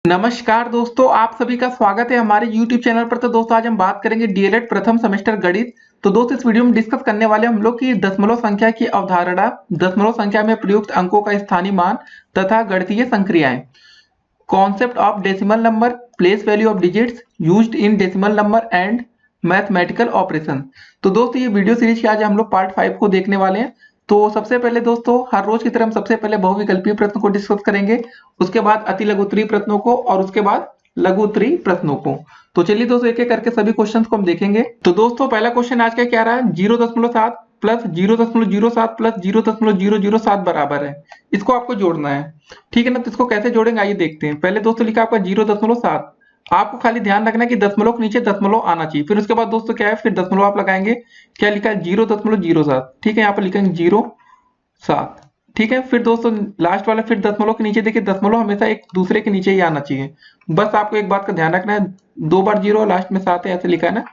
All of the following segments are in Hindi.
नमस्कार दोस्तों, आप सभी का स्वागत है हमारे YouTube चैनल पर। तो दोस्तों आज हम बात करेंगे डीएलएड प्रथम सेमेस्टर गणित। तो दोस्तों इस वीडियो में डिस्कस करने वाले हम लोग की दशमलव संख्या की अवधारणा, दशमलव संख्या में प्रयुक्त अंकों का स्थानीय मान तथा गणितीय संक्रियाएं, concept of decimal number, place value of digits used in decimal number and mathematical operation. तो दोस्तों ये वीडियो सीरीज के आज हम लोग पार्ट 5 को देखने वाले हैं। तो सबसे पहले दोस्तों हर रोज की तरह हम सबसे पहले बहुविकल्पीय प्रश्न को डिस्कस करेंगे, उसके बाद अति लघु उत्तरीय प्रश्नों को और उसके बाद लघु उत्तरीय प्रश्नों को। तो चलिए दोस्तों एक एक करके सभी क्वेश्चंस को हम देखेंगे। तो दोस्तों पहला क्वेश्चन आज का क्या रहा है, 0.7 प्लस 0.07 प्लस 0.007 बराबर है। इसको आपको जोड़ना है, ठीक है ना। तो इसको कैसे जोड़ेंगे आइए देखते हैं। पहले दोस्तों लिखा आपका 0.7, आपको खाली ध्यान रखना है कि दशमलव के नीचे दशमलव आना चाहिए। फिर उसके बाद दोस्तों क्या है, फिर दशमलव आप लगाएंगे, क्या लिखा है 0.07, ठीक है। यहाँ पर लिखेंगे 0.7, ठीक है। फिर दोस्तों लास्ट वाला फिर दशमलव के नीचे देखिए, दशमलव हमेशा एक दूसरे के नीचे ही आना चाहिए। बस आपको एक बात का ध्यान रखना है, 2 बार 0 लास्ट में 7 है ऐसे लिखा है ना।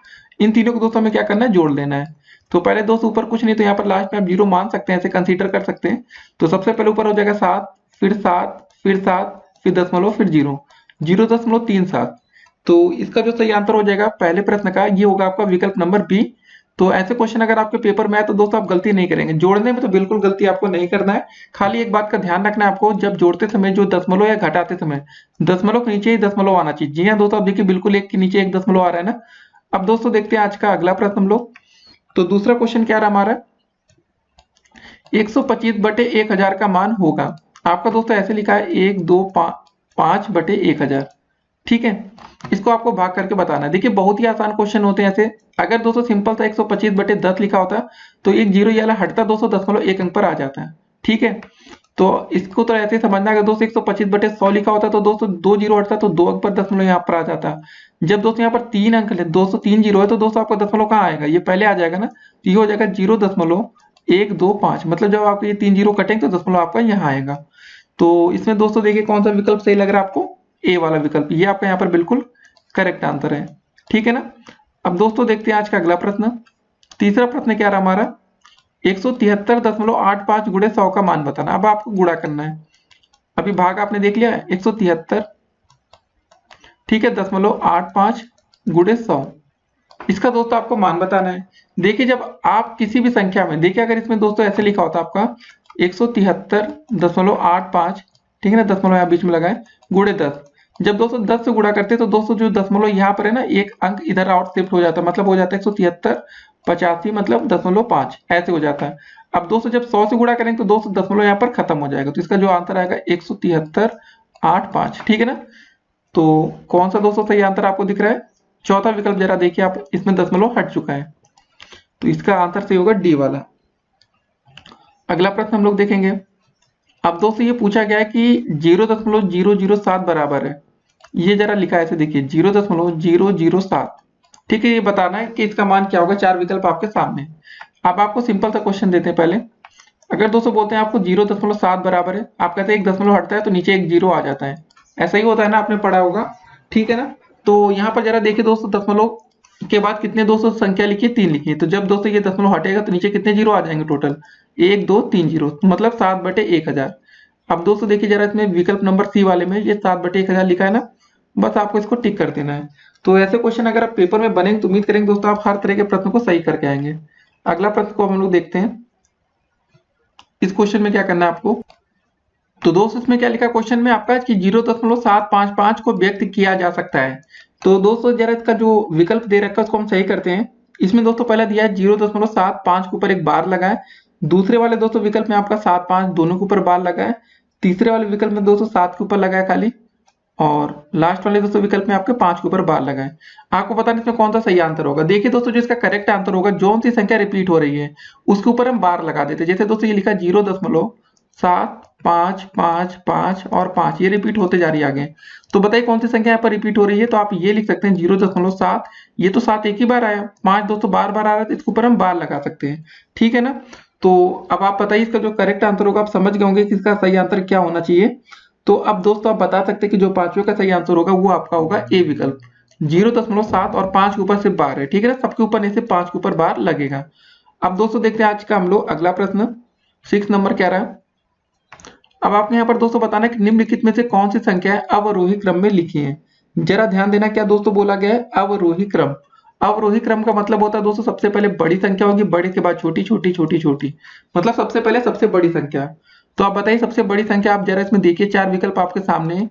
इन तीनों को दोस्तों हमें क्या करना है, जोड़ लेना है। तो पहले दोस्तों ऊपर कुछ नहीं, तो यहाँ पर लास्ट में आप 0 मान सकते हैं, ऐसे कंसीडर कर सकते हैं। तो सबसे पहले ऊपर हो जाएगा 7, फिर 7, फिर 7, फिर दशमलव, फिर 0.37। तो इसका जो सही आंसर हो जाएगा पहले प्रश्न का, ये होगा आपका विकल्प नंबर बी। तो ऐसे क्वेश्चन अगर आपके पेपर में आए तो दोस्तों आप गलती नहीं करेंगे, जोड़ने में तो बिल्कुल गलती आपको नहीं करना है। खाली एक बात का ध्यान रखना है आपको, जब जोड़ते समय जो दशमलव या घटाते समय दशमलव के नीचे ही दशमलव आना चाहिए। जी हाँ दोस्तों, अब देखिए बिल्कुल एक के नीचे एक दशमलव आ रहा है ना। अब दोस्तों देखते हैं आज का अगला प्रश्न हम लोग। तो दूसरा क्वेश्चन क्या रहा हमारा, 125/1000 का मान होगा। आपका दोस्तों ऐसे लिखा है 125/1000, ठीक है। इसको आपको भाग करके बताना है। देखिए बहुत ही आसान क्वेश्चन होते हैं ऐसे। अगर दोस्तों सिंपल सा 125/10 लिखा होता तो एक जीरो ये वाला हटता दोस्तों, दशमलव एक अंक पर आ जाता है, ठीक है। तो इसको तो ऐसे समझना, अगर दोस्तों 125/100 लिखा होता तो दोस्तों 2 जीरो हटता तो 2 अंक पर दशमलव यहाँ पर आ जाता। जब दोस्तों यहाँ पर 3 अंक है, दोस्तों 3 जीरो है, तो दोस्तों आपका दशमलव कहाँ आएगा, ये पहले आ जाएगा ना। तो ये हो जाएगा 0.125, मतलब जब आपके ये 3 जीरो कटेंगे तो दशमलव आपका यहाँ आएगा। तो इसमें दोस्तों देखिए कौन सा विकल्प सही लग रहा है आपको, ए वाला विकल्प, ये आपका यहाँ पर बिल्कुल करेक्ट आंसर है, ठीक है ना। अब दोस्तों देखते हैं आज का अगला प्रश्न। तीसरा प्रश्न क्या रहा हमारा, 173.85 गुणे 100 का मान बताना। अब आपको गुणा करना है। अभी भाग आपने देख लिया 173, ठीक है, 0.85 गुणे 100, इसका दोस्तों आपको मान बताना है। देखिए जब आप किसी भी संख्या में, देखिए अगर इसमें दोस्तों ऐसे लिखा होता आपका 173.85, ठीक है ना, दशमलव यहाँ बीच में लगाए, गुणे 10। जब दोस्तों 10 से गुणा करते हैं तो दोस्तों जो दशमलव यहाँ पर है ना, एक अंक इधर आउट शिफ्ट हो जाता है, मतलब हो जाता है 173/85, मतलब 0.5 ऐसे हो जाता है। अब दोस्तों जब 100 से गुणा करेंगे तो दोस्तों दशमलव यहाँ पर खत्म हो जाएगा। तो इसका जो आंसर आएगा 173.85, ठीक है ना। तो कौन सा दोस्तों सही आंसर आपको दिख रहा है, चौथा विकल्प जरा देखिए आप, इसमें दशमलव हट चुका है। तो इसका आंसर सही होगा डी वाला। अगला प्रश्न हम लोग देखेंगे। अब दोस्तों ये पूछा गया है कि 0.007 बराबर है, ये जरा लिखा है ऐसे देखिए 0.007, ठीक है। ये बताना है कि इसका मान क्या होगा, 4 विकल्प आपके सामने। अब आपको सिंपल सा क्वेश्चन देते हैं पहले। अगर दोस्तों बोलते हैं आपको 0.7 बराबर है, आप कहते हैं एक दशमलव हटता है तो नीचे एक जीरो आ जाता है, ऐसा ही होता है ना, आपने पढ़ा होगा, ठीक है ना। तो यहाँ पर जरा देखिए दोस्तों, दशमलव के बाद कितने दोस्तों संख्या लिखी है, 3 लिखी है। तो जब दोस्तों ये दशमलव हटेगा तो नीचे कितने जीरो आ जाएंगे टोटल, 1 2 3 जीरो, मतलब 7/1000। अब दोस्तों देखिए जरा इसमें विकल्प नंबर सी वाले में ये 7/1000 लिखा है ना, बस आपको इसको टिक कर देना है। तो ऐसे क्वेश्चन अगर आप पेपर में बनेंगे तो उम्मीद करेंगे दोस्तों आप हर तरह के प्रश्न को सही करके आएंगे। अगला प्रश्न को हम लोग देखते हैं। इस क्वेश्चन में क्या करना है आपको, तो दोस्तों इसमें क्या लिखा क्वेश्चन में आपका कि 0.755 को व्यक्त किया जा सकता है। तो दोस्तों जरा इसका जो विकल्प दे रखा है उसको हम सही करते हैं। इसमें दोस्तों पहला दिया है 0.75 के ऊपर एक बार लगाए, दूसरे वाले दोस्तों विकल्प में आपका 7 5 दोनों के ऊपर बार लगाए, तीसरे वाले विकल्प में दोस्तों 7 के ऊपर लगाया खाली, और लास्ट वाले दोस्तों विकल्प में आपके 5 के ऊपर बार लगाए। आपको पता नहीं इसमें कौन सा सही आंसर होगा। देखिए दोस्तों जो इसका करेक्ट आंसर होगा, जो सी संख्या रिपीट हो रही है उसके ऊपर हम बार लगा देते हैं। जैसे दोस्तों ये लिखा 0.7 5 5 5 और 5, ये रिपीट होते जा रही है आगे। तो बताइए कौन सी संख्या यहाँ पर रिपीट हो रही है। तो आप ये लिख सकते हैं 0.7, ये तो 7 एक ही बार आया, 5 दोस्तों बार बार आ रहा है, तो इसके ऊपर हम बार लगा सकते हैं, ठीक है ना। तो अब आप बताइए इसका जो करेक्ट आंसर होगा, आप समझ गए होंगे कि इसका सही आंसर क्या होना चाहिए। तो अब दोस्तों आप बता सकते हैं कि जो पांचवें का सही आंसर होगा वो आपका होगा ए विकल्प, 0.7 और 5 के ऊपर सिर्फ बार है, ठीक है ना, सबके ऊपर नहीं सिर्फ 5 के ऊपर बार लगेगा। अब दोस्तों देखते हैं आज का हम लोग अगला प्रश्न, 6 नंबर क्या रहा है। अब आपको यहाँ पर दोस्तों बताना है कि निम्नलिखित में से कौन सी संख्या अवरोही क्रम में लिखी है। जरा ध्यान देना, क्या दोस्तों बोला गया है, अवरोही क्रम। अवरोही क्रम का मतलब होता है दोस्तों सबसे पहले बड़ी संख्या होगी, बड़ी के बाद छोटी छोटी छोटी छोटी, मतलब सबसे पहले सबसे बड़ी संख्या। तो आप बताइए सबसे बड़ी संख्या, आप जरा इसमें देखिए चार विकल्प आपके सामने,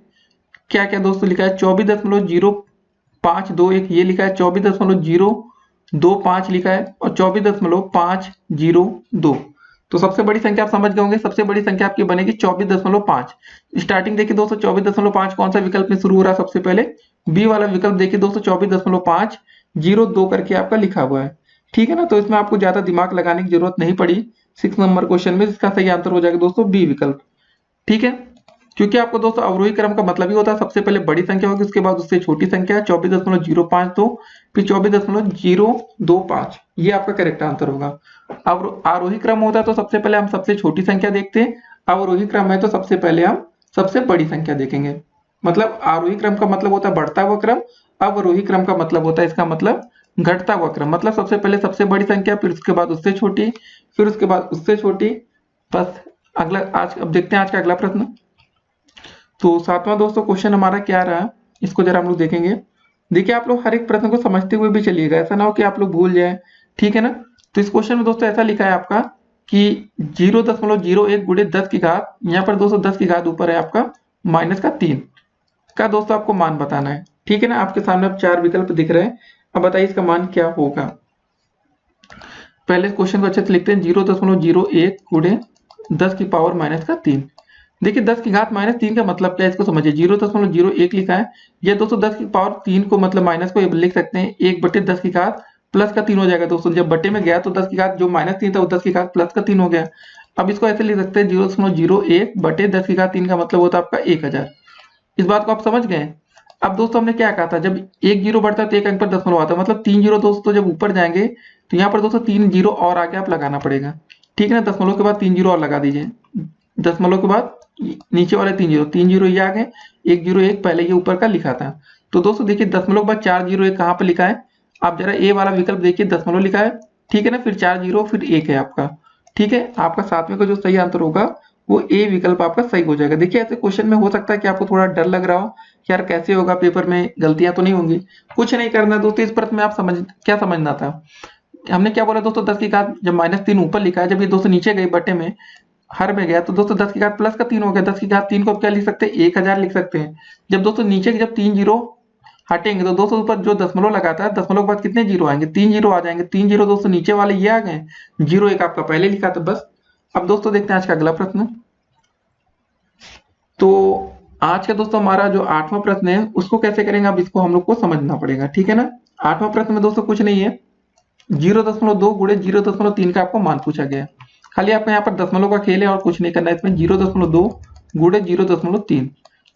क्या क्या दोस्तों लिखा है, 24.0521 ये लिखा है, 24.025 लिखा है और 24.502। तो सबसे बड़ी संख्या आप समझ गए होंगे, सबसे बड़ी संख्या आपकी बनेगी 24.5। स्टार्टिंग देखिए दोस्तों 24.5 कौन सा विकल्प में शुरू हो रहा है, सबसे पहले बी वाला विकल्प देखिए दोस्तों 24.502 करके आपका लिखा हुआ है। ठीक है ना, तो इसमें आपको ज्यादा दिमाग लगाने की जरूरत नहीं पड़ी। 6 नंबर क्वेश्चन में इसका सही आंसर हो जाएगा दोस्तों बी विकल्प। ठीक है, क्योंकि आपको दोस्तों अवरोही क्रम का मतलब ही होता है सबसे पहले बड़ी संख्या होगी, उसके बाद उससे छोटी संख्या 24.052, फिर 24.025, ये आपका करेक्ट आंसर होगा। अब आरोही क्रम होता है तो सबसे पहले हम सबसे छोटी संख्या देखते हैं, अवरोही क्रम है तो सबसे पहले हम सबसे बड़ी संख्या देखेंगे। मतलब आरोही क्रम का मतलब होता है बढ़ता हुआ क्रम, अवरोही क्रम का मतलब होता है इसका मतलब घटता हुआ क्रम। मतलब सबसे पहले सबसे बड़ी संख्या, फिर उसके बाद उससे छोटी, फिर उसके बाद उससे छोटी। बस अगला आज अब देखते हैं आज का अगला प्रश्न। तो सातवां दोस्तों क्वेश्चन हमारा क्या रहा, इसको जरा हम लोग देखेंगे। देखिए आप लोग हर एक प्रश्न को समझते हुए भी चलिएगा, ऐसा ना हो कि आप लोग भूल जाए। ठीक है ना, तो इस क्वेश्चन में दोस्तों ऐसा लिखा है आपका कि 0.01 गुणे 10 की घात, यहाँ पर दोस्तों 10 की घात ऊपर है आपका -3 का दोस्तों आपको मान बताना है। ठीक है ना, आपके सामने अब चार विकल्प दिख रहे हैं, अब बताइए इसका मान क्या होगा। पहले क्वेश्चन को अच्छे से लिखते हैं, 0.01 गुणे 10 की पावर -3। देखिए 10 की घात -3 का मतलब क्या है, इसको समझिए। 0.01 लिखा है, ये दोस्तों 10 की पावर 3 को मतलब माइनस को लिख सकते हैं 1/10 की घात प्लस का 3 हो जाएगा दोस्तों। जब बटे में गया तो 10 की घात जो -3 था वो 10 की घात प्लस का 3 हो गया। अब इसको ऐसे लिख सकते हैं 0.01 बटे 10 की घात 3 का मतलब होता है आपका 1000। इस बात को आप समझ गए। अब दोस्तों हमने क्या कहा था, जब एक जीरो बढ़ता है तो एक अंक पर दशमलव आता है, मतलब 3 जीरो दोस्तों जब ऊपर जाएंगे तो यहाँ पर दोस्तों 3 जीरो और आगे आप लगाना पड़ेगा। ठीक है ना, दशमलव के बाद 3 जीरो और लगा दीजिए, दशमलव के बाद नीचे वाले 3 जीरो ये आ गए, 101 पहले ये ऊपर का लिखा था। तो दोस्तों देखिए दशमलव के बाद 401 कहाँ पर लिखा है, आप जरा ए वाला विकल्प देखिए, दशमलव लिखा है। ठीक है ना, फिर 4 जीरो फिर 1 है आपका। ठीक है, आपका सातवें का जो सही आंसर होगा वो ए विकल्प आपका सही हो जाएगा। देखिए ऐसे क्वेश्चन में हो सकता है कि आपको थोड़ा डर लग रहा हो कि यार कैसे होगा, पेपर में गलतियां तो नहीं होंगी। कुछ नहीं करना दोस्तों, इस प्रश्न में आप क्या समझना था, हमने क्या बोला दोस्तों 10 की घात जब -3 ऊपर लिखा है, जब ये दोस्तों नीचे गई बटे में हर में गया तो दोस्तों 10 की घात प्लस का 3 हो गया। 10 की घात 3 को क्या लिख सकते हैं, 1000 लिख सकते हैं। जब दोस्तों नीचे जब 3 जीरो हटेंगे तो दोस्तों ऊपर जो दशमलव लगाता है, दशमलव के बाद कितने जीरो आएंगे, 3 जीरो आ जाएंगे। 3 जीरो दोस्तों नीचे वाले ये आ गए, 01 आपका पहले लिखा था बस। अब दोस्तों देखते हैं आज का अगला प्रश्न। तो आज का दोस्तों हमारा जो 8वां प्रश्न है उसको कैसे करेंगे, अब इसको हम लोग को समझना पड़ेगा। ठीक है ना, 8वां प्रश्न में दोस्तों कुछ नहीं है, 0.2 गुणे 0.3 का आपको मान पूछा गया है। खाली आपको यहाँ पर दशमलव का खेल है और कुछ नहीं करना है इसमें। 0.2 गुणे 0.3,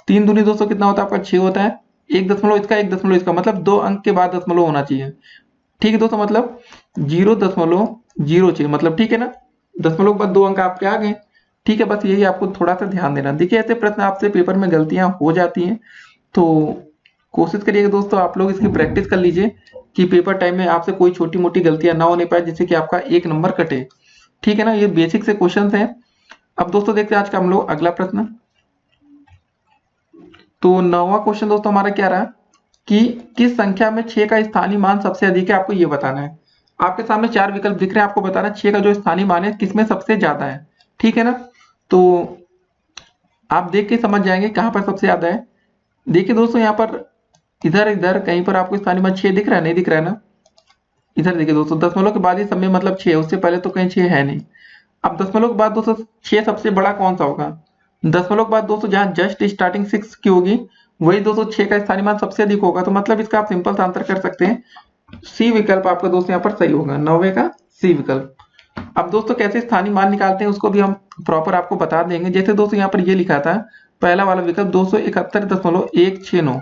3 दूनी दोस्तों कितना होता है आपका 6 होता है। एक दशमलव इसका मतलब 2 अंक के बाद दशमलव होना चाहिए। ठीक है दोस्तों, मतलब 0.06 मतलब ठीक है ना, दशमलव के बाद 2 अंक आपके आ गए। ठीक है, बस यही आपको थोड़ा सा ध्यान देना। देखिए ऐसे प्रश्न आपसे पेपर में गलतियां हो जाती हैं, तो कोशिश करिएगा दोस्तों आप लोग इसकी प्रैक्टिस कर लीजिए कि पेपर टाइम में आपसे कोई छोटी मोटी गलतियां ना होने पाए, जिससे कि आपका 1 नंबर कटे। ठीक है ना, ये बेसिक से क्वेश्चन हैं। अब दोस्तों देखते हैं आज का हम लोग अगला प्रश्न। तो 9वां क्वेश्चन दोस्तों हमारा क्या रहा कि किस संख्या में 6 का स्थानीय मान सबसे अधिक है, आपको ये बताना है। आपके सामने 4 विकल्प दिख रहे हैं, आपको बताना है 6 का जो स्थानीय मान है किसमें सबसे ज्यादा है। ठीक है ना, तो आप देख के समझ जाएंगे कहां पर सबसे ज्यादा है। देखिए दोस्तों यहाँ पर इधर इधर कहीं पर आपको स्थानीय मान 6 दिख रहा है, नहीं दिख रहा है ना। इधर देखिए दोस्तों दशमलव के बाद ही समय मतलब 6 है, उससे पहले तो कहीं 6 है नहीं। अब दशमलव के बाद दोस्तों 6 सबसे बड़ा कौन सा होगा, दशमलव के बाद दोस्तों जहां जस्ट स्टार्टिंग 6 की होगी वही दोस्तों 6 का स्थानीय मान सबसे अधिक होगा। तो मतलब इसका आप सिंपल सा आंसर कर सकते हैं, सी विकल्प आपका दोस्तों यहाँ पर सही होगा, 9वें का सी विकल्प। अब दोस्तों कैसे स्थानीय मान निकालते हैं उसको भी हम प्रॉपर आपको बता देंगे। जैसे दोस्तों यहाँ पर ये लिखा था पहला वाला विकल्प 271.169।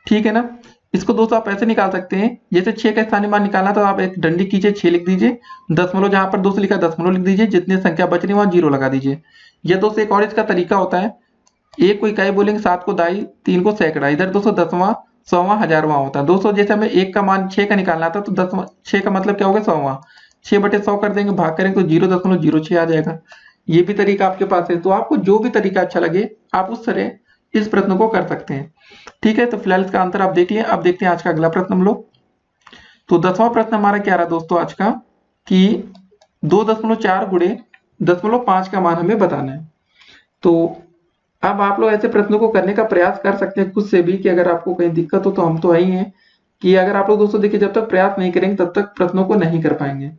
ठीक है ना, इसको दोस्तों आप ऐसे निकाल सकते हैं, जैसे 6 का स्थानीय मान निकालना तो आप एक डंडी कीजिए, 6 लिख दीजिए, दशमलव जहां पर दोस्तों लिखा दशमलव लिख दीजिए, जितनी संख्या बच रही है वहां 0 लगा दीजिए। यह दोस्तों एक और इसका तरीका होता है, 1 को इकाई बोलेंगे, 7 को दाई, 3 को सैकड़ा, इधर दोस्तों 10वां 100वां 1000वां होता है। दोस्तों जैसे हमें 1 का मान 6 का निकालना था तो 6 का मतलब क्या होगा 100वां, 6/100 कर देंगे, भाग करेंगे तो 0.06 आ जाएगा। ये भी तरीका आपके पास है, तो आपको जो भी तरीका अच्छा लगे आप उस तरह इस प्रश्न को कर सकते हैं। ठीक है, तो फिलहाल इसका आंसर आप देख लिए। अब देखते हैं आज का अगला प्रश्न हम लोग। तो 10वां प्रश्न हमारा क्या रहा दोस्तों आज का, कि 2.4 गुणे 0.5 का मान हमें बताना है। तो अब आप लोग ऐसे प्रश्नों को करने का प्रयास कर सकते हैं खुद से भी, कि अगर आपको कहीं दिक्कत हो तो हम तो है ही हैं, कि अगर आप लोग दोस्तों देखिए जब तक प्रयास नहीं करेंगे तब तक प्रश्नों को नहीं कर पाएंगे।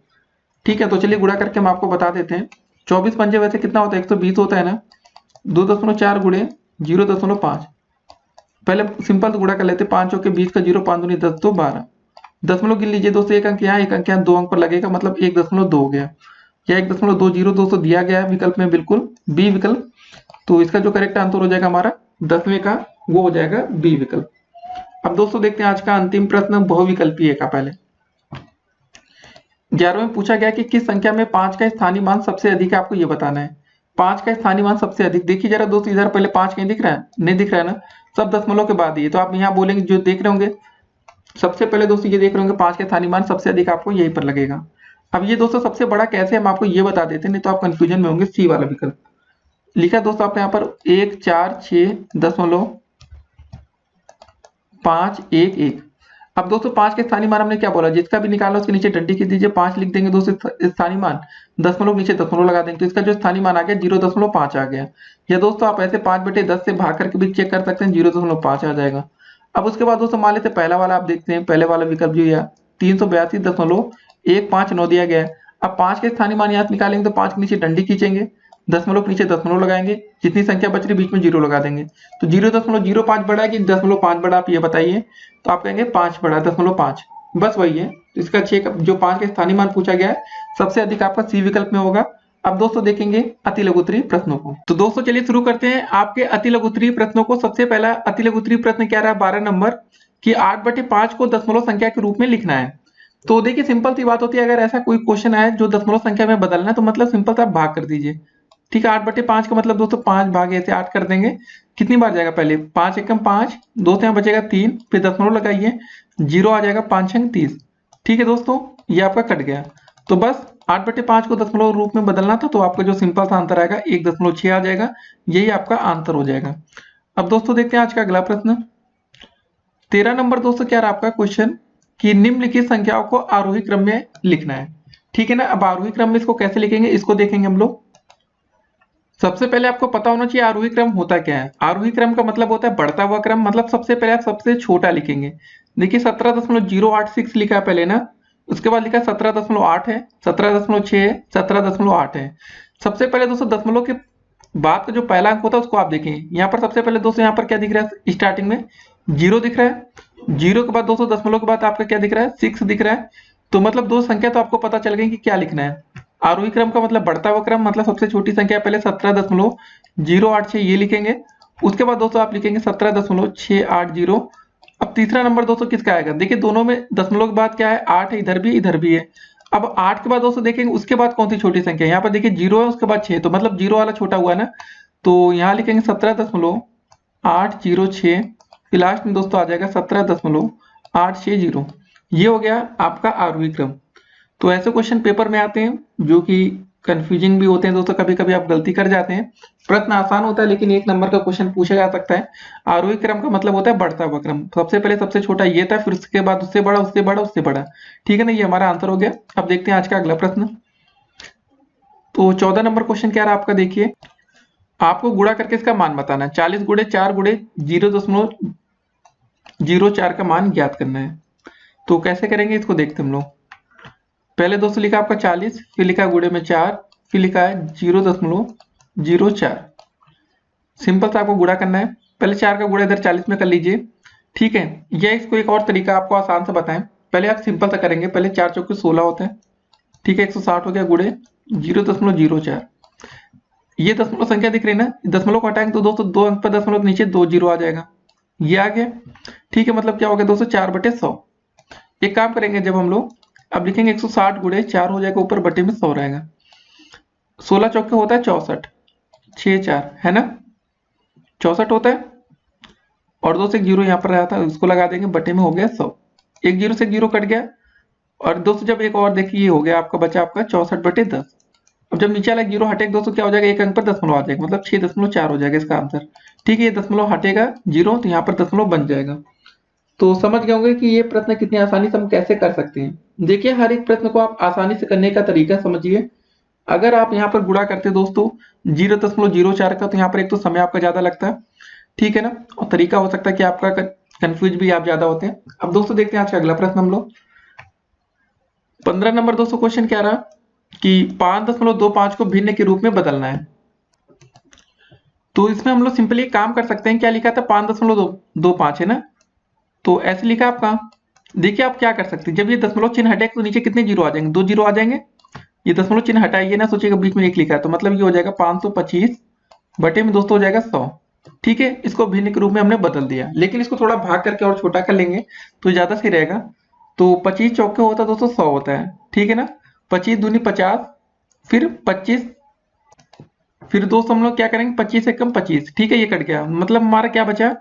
ठीक है, तो चलिए गुणा करके हम आपको बता देते हैं। 24 पंजे वैसे कितना होता है, 120 होता है ना। 2.4 गुणे 0.5, पहले सिंपल गुणा कर लेते हैं। 5 चौके 20 का 0, 5 दूनी 10, तो 12 दशमलव गिन लीजिए दोस्तों, एक अंक यहाँ एक अंक यहाँ, 2 अंक पर लगेगा, मतलब 1.2 हो गया, या 1.20 दोस्तों दिया गया है विकल्प में, बिल्कुल बी विकल्प। तो इसका जो करेक्ट आंसर हो जाएगा हमारा 10वें का, वो हो जाएगा बी विकल्प। अब दोस्तों देखते हैं आज का अंतिम प्रश्न बहुविकल्पीय का। पहले 11वें में पूछा गया कि किस संख्या में 5 का स्थानीय मान सबसे अधिक है, आपको ये बताना है। 5 का स्थानीय मान सबसे अधिक, देखिए जरा दोस्तों इधर पहले 5 कहीं दिख रहा है, नहीं दिख रहा है ना, सब दशमलव के बाद ही, तो आप यहाँ बोलेंगे जो देख रहे होंगे सबसे पहले दोस्तों ये देख रहे होंगे 5 का स्थानीय मान सबसे अधिक आपको यहीं पर लगेगा। अब ये दोस्तों सबसे बड़ा कैसे, हम आपको ये बता देते हैं, नहीं तो आप कंफ्यूजन में होंगे। सी वाला विकल्प लिखा दोस्तों आपने यहाँ पर 146.511। अब दोस्तों 5 के स्थानीय मान हमने क्या बोला, जिसका भी निकाला उसके नीचे डंडी खींच दीजिए, 5 लिख देंगे दोस्तों स्थानीय मान, दशमलव नीचे दशमलव लगा देंगे, तो इसका जो स्थानीय मान आ गया 0.5 आ गया। या दोस्तों आप ऐसे 5/10 से भाग करके भी चेक कर सकते हैं, 0.5 आ जाएगा। अब उसके बाद दोस्तों मान लेते पहला वाला, आप देखते हैं पहले वाला विकल्प जो या 382.159 दिया गया है। अब 5 के स्थानीय मान यहाँ से निकालेंगे तो 5 के नीचे डंडी खींचेंगे, दशमलव के नीचे दशमलव लगाएंगे, जितनी संख्या बच रही बीच में 0 लगा देंगे। तो 0.05 बड़ा है कि 0.5 बड़ा, आप ये बताइए। तो आप कहेंगे 5 बड़ा, 0.5, बस वही है। तो इसका 6 जो 5 के स्थानीय मान पूछा गया है सबसे अधिक आपका सी विकल्प में होगा। अब दोस्तों देखेंगे अति लघु उत्तरीय प्रश्नों को। तो दोस्तों चलिए शुरू करते हैं आपके अति लघु उत्तरीय प्रश्नों को। सबसे पहला अति लघु उत्तरीय प्रश्न क्या रहा, 12 नंबर, कि 8/5 को दशमलव संख्या के रूप में लिखना है। तो देखिए सिंपल सी बात होती है, अगर ऐसा कोई क्वेश्चन आए जो दशमलव संख्या में बदलना है तो मतलब सिंपल सा भाग कर दीजिए। ठीक है, 8/5 का मतलब दोस्तों 5 भागे ऐसे 8 कर देंगे। कितनी बार जाएगा, पहले 5 एकम 5, 2 से यहाँ बचेगा 3, फिर दशमलव लगाइए, 0 आ जाएगा, 5 छंग 30। ठीक है दोस्तों, ये आपका कट गया। तो बस 8/5 को दशमलव रूप में बदलना था, तो आपका जो सिंपल सा आंसर आएगा 1.6 आ जाएगा, यही आपका आंसर हो जाएगा। अब दोस्तों देखते हैं आज का अगला प्रश्न। 13 नंबर दोस्तों क्या रहा आपका क्वेश्चन, कि निम्नलिखित संख्याओं को आरोही क्रम में लिखना है। ठीक है ना, अब आरोही क्रम में इसको कैसे लिखेंगे, इसको देखेंगे हम लोग। सबसे पहले आपको पता होना चाहिए आरोही क्रम होता क्या है। आरोही क्रम का मतलब होता है बढ़ता हुआ क्रम, मतलब सबसे पहले आप सबसे छोटा लिखेंगे। देखिए 17.086 लिखा है पहले ना, उसके बाद लिखा 17.8 है, 17.6 है, 17.8 है। सबसे पहले दोस्तों दशमलव के बाद का जो पहला अंक होता है उसको आप देखें। यहाँ पर सबसे पहले दोस्तों यहाँ पर क्या दिख रहा है, स्टार्टिंग में 0 दिख रहा है। 0 के बाद दोस्तों दशमलव के बाद आपका क्या दिख रहा है, 6 दिख रहा है। तो मतलब दो संख्या तो आपको पता चल गई कि क्या लिखना है। आरोही क्रम का मतलब बढ़ता हुआ क्रम, मतलब सबसे छोटी संख्या पहले 17.086 ये लिखेंगे। उसके बाद दोस्तों आप लिखेंगे 17.680। अब तीसरा नंबर दोस्तों किसका आएगा, देखिए दोनों में दशमलव के बाद क्या है, 8 है, इधर भी है। अब 8 के बाद दोस्तों देखेंगे उसके बाद कौन सी छोटी संख्या है, यहाँ पर देखिए 0 है, उसके बाद 6, तो मतलब 0 वाला छोटा हुआ है ना, तो यहाँ लिखेंगे 17.806। फिर लास्ट में दोस्तों आ जाएगा 17.860। ये हो गया आपका आरोही क्रम। तो ऐसे क्वेश्चन पेपर में आते हैं जो कि कंफ्यूजिंग भी होते हैं दोस्तों, कभी कभी आप गलती कर जाते हैं। प्रश्न आसान होता है लेकिन 1 नंबर का क्वेश्चन पूछा जा सकता है। आरोही क्रम का मतलब होता है बढ़ता हुआ क्रम, सबसे पहले सबसे छोटा ये था, फिर उसके बाद उससे बड़ा, उससे बड़ा, उससे बड़ा। ठीक है ना, ये हमारा आंसर हो गया। अब देखते हैं आज का अगला प्रश्न। तो 14 नंबर क्वेश्चन क्या रहा आपका, देखिए आपको गुणा करके इसका मान बताना है। 40 गुणे 4 गुणे 0.04 का मान ज्ञात करना है। तो कैसे करेंगे इसको देखते हम लोग। पहले दोस्तों लिखा आपका 40, फिर लिखा गुणे में 4, फिर लिखा है 0.04। सिंपल सा आपको गुणा करना है। पहले 4 का गुणा इधर 40 में कर लीजिए। ठीक है, या इसको एक और तरीका आपको आसान से बताएं। पहले आप सिंपल सा करेंगे, पहले 4 चौके 16 होता है। ठीक है, 160 हो गया, गुणे 0.04। ये दशमलव संख्या दिख रही है ना, दशमलव को हटाएंगे तो दोस्तों 2 अंक पर दशमलव नीचे 2 0 आ जाएगा, ये आ गया। ठीक है, मतलब क्या हो गया दोस्तों 4/100। एक काम करेंगे जब हम लोग अब लिखेंगे 160 गुणे 4 हो जाएगा, ऊपर बटे में 100 रहेगा। 16 चौके होता है 64, 6 4 है ना, 64 होता है। और दोस्तों एक 0 यहाँ पर रहा था, उसको लगा देंगे, बटे में हो गया 100। एक 0 से 0 कट गया। और दोस्तों जब एक और देखिए ये हो गया आपका, बचा आपका 64/10। अब और जब नीचे वाला 0 हटेगा दोस्तों क्या हो जाएगा, एक अंक पर दशमलव आ जाएगा, मतलब 6.4 हो जाएगा इसका आंसर। ठीक है, ये दशमलव हटेगा 0 तो यहाँ पर दशमलव बन जाएगा। तो समझ गए होंगे कि ये प्रश्न कितनी आसानी से हम कैसे कर सकते हैं। देखिए हर एक प्रश्न को आप आसानी से करने का तरीका समझिए। अगर आप यहाँ पर गुणा करते दोस्तों 0.04 का, तो यहाँ पर एक तो समय आपका ज्यादा लगता है, ठीक है ना, और तरीका हो सकता है कि आपका कंफ्यूज भी आप ज्यादा होते हैं। अब दोस्तों देखते हैं आज का अगला प्रश्न हम लोग। 15 नंबर दोस्तों क्वेश्चन क्या रहा कि 5.25 को भिन्न के रूप में बदलना है। तो इसमें हम लोग सिंपली एक काम कर सकते हैं, क्या लिखा था 5.25 है ना, तो ऐसे लिखा आपका। देखिए आप क्या कर सकते हैं, जब ये दशमलव चिन्ह हटेगा तो नीचे कितने जीरो आ जाएंगे, 2 जीरो आ जाएंगे। ये दशमलव चिन्ह हटाइए ना, सोचिएगा बीच में 1 लिखा है, तो मतलब ये हो जाएगा 525 बटे में दोस्तों हो जाएगा 100। ठीक है, इसको भिन्न के रूप में हमने बदल दिया, लेकिन इसको थोड़ा भाग करके और छोटा कर लेंगे तो ज्यादा सही रहेगा। तो 25 चौके होता है दोस्तों 100 होता है, ठीक है ना, 25 दूनी 50, फिर 25, फिर दोस्तों हम लोग क्या करेंगे 25 से कम 25, ठीक है, ये कट गया, मतलब हमारा क्या बचा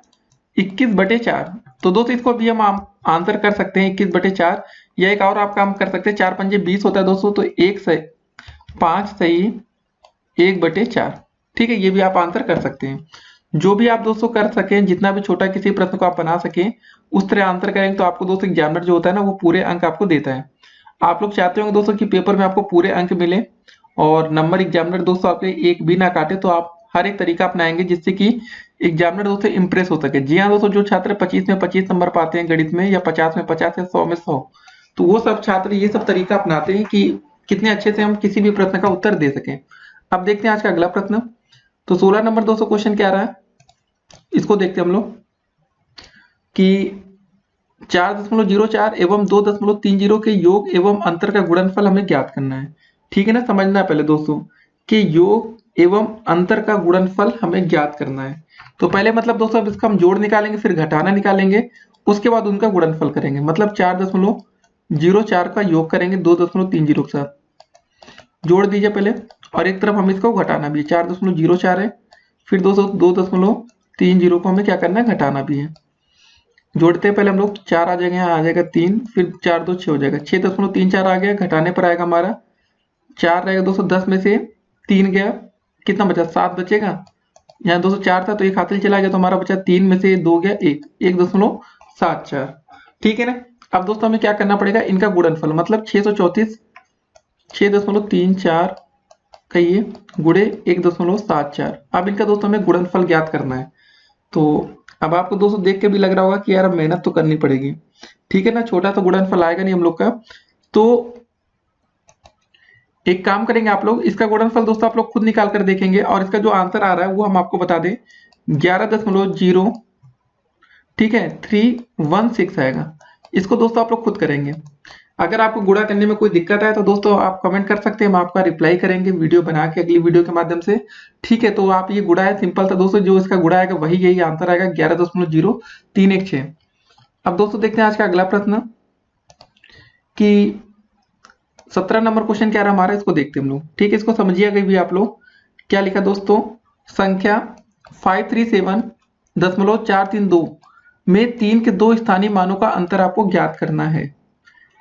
21/4। तो दोस्तों इसको भी हम आंसर कर सकते हैं 21/4, या एक और आप काम कर सकते हैं 4 पंजे 20 होता है दोस्तों, तो 1 से 5 सही 1/4, ठीक है, ये भी आप आंसर कर सकते हैं। जो भी आप दोस्तों कर सकें, जितना भी छोटा किसी प्रश्न को आप बना सकें उस तरह आंसर करेंगे तो आपको दोस्तों एग्जामिनर जो होता है ना वो पूरे अंक आपको देता है। आप लोग चाहते होंगे दोस्तों कि पेपर में आपको पूरे अंक मिले और नंबर एग्जामिनर दोस्तों आपके एक भी ना काटे, तो आप हर एक तरीका अपनाएंगे जिससे कि एग्जामिनर दोस्तों इंप्रेस हो सके। जी हाँ दोस्तों, जो छात्र 25 में 25 नंबर पाते हैं गणित में, या 50 में 50 या 100 में 100, तो वो सब छात्र ये सब तरीका अपनाते हैं कि कितने अच्छे से हम किसी भी प्रश्न का उत्तर दे सकें। अब देखते हैं आज का अगला प्रश्न। तो 16 नंबर दोस्तों क्वेश्चन क्या रहा है, इसको देखते हैं हम लोग कि 4.04 एवं 2.30 के योग एवं अंतर का गुणनफल हमें ज्ञात करना है। ठीक है ना, समझना है पहले दोस्तों कि योग एवं अंतर का गुणनफल हमें ज्ञात करना है। तो पहले मतलब दोस्तों अब इसका हम जोड़ निकालेंगे, फिर घटाना निकालेंगे, उसके बाद उनका गुणनफल करेंगे। मतलब 4.04 का योग करेंगे 2.30 के साथ, जोड़ दीजिए पहले, और एक तरफ हम इसको घटाना भी है, 4.04 है, फिर 2.30 को हमें क्या करना है, घटाना भी है। जोड़ते हैं पहले हम लोग, 4 आ जाएगा, यहाँ आ जाएगा 3, फिर 4 2 6 हो जाएगा, 6.34 आ गया, घटाने पर आएगा हमारा 4 रहेगा दोस्तों, 10 में से 3 गया, कितना बचा 7 बचेगा। यहाँ 204 था तो एक हाथ चला गया, तो हमारा बचा 3 में से 2 गया 1, 1.74। ठीक है ना। अब दोस्तों हमें क्या करना पड़ेगा, इनका गुणनफल, मतलब 634 6.34 कहिए गुणे 1.74। अब इनका दोस्तों हमें गुणनफल ज्ञात करना है। तो अब आपको दोस्तों देख के भी लग रहा होगा कि यार अब मेहनत तो करनी पड़ेगी, ठीक है ना, छोटा सा गुणनफल आएगा नहीं हम लोग का। तो एक काम करेंगे आप लोग, इसका गुणनफल दोस्तों आप लोग खुद निकाल कर देखेंगे, और इसका जो आंसर आ रहा है वो हम आपको बता दें 11.0, ठीक है, 316 आएगा। इसको दोस्तों आप लोग खुद करेंगे। अगर आपको गुणा करने में कोई दिक्कत है तो दोस्तों आप कमेंट कर सकते हैं, हम आपका रिप्लाई करेंगे वीडियो बना के अगली वीडियो के माध्यम से। ठीक है, तो आप ये गुणा है सिंपल था दोस्तों, जो इसका गुणा आएगा वही यही आंसर आएगा 11.0316। अब दोस्तों देखते हैं आज का अगला प्रश्न कि 17 नंबर क्वेश्चन क्या रहा हमारा, इसको देखते हैं हम लोग। ठीक है, इसको समझिएगा भी आप लोग। क्या लिखा दोस्तों, संख्या 537.432 में 3 के 2 स्थानीय मानों का अंतर आपको ज्ञात करना है।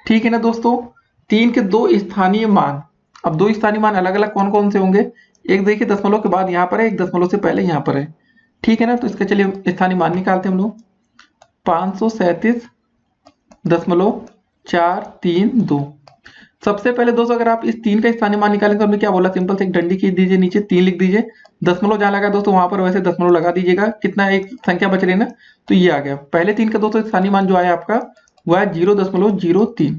ठीक है ना दोस्तों, 3 के 2 स्थानीय मान। अब 2 स्थानीय मान अलग अलग कौन कौन से होंगे, एक देखिए दशमलव के बाद यहाँ पर है, एक दशमलव से पहले यहाँ पर है। ठीक है ना, तो इसके चलिए स्थानीय मान निकालते हैं हम लोग। 537.432। सबसे पहले दोस्तों अगर आप इस 3 का स्थानीय मान निकालेंगे तो हमने क्या बोला, सिंपल से एक डंडी खींच दीजिए, नीचे 3 लिख दीजिए, दशमलव जहां लगा दोस्तों वहां पर वैसे दशमलव लगा दीजिएगा। कितना एक संख्या बच रही है ना, तो ये आ गया। पहले 3 का दोस्तों स्थानीय मान जो आया आपका वह है 0.03।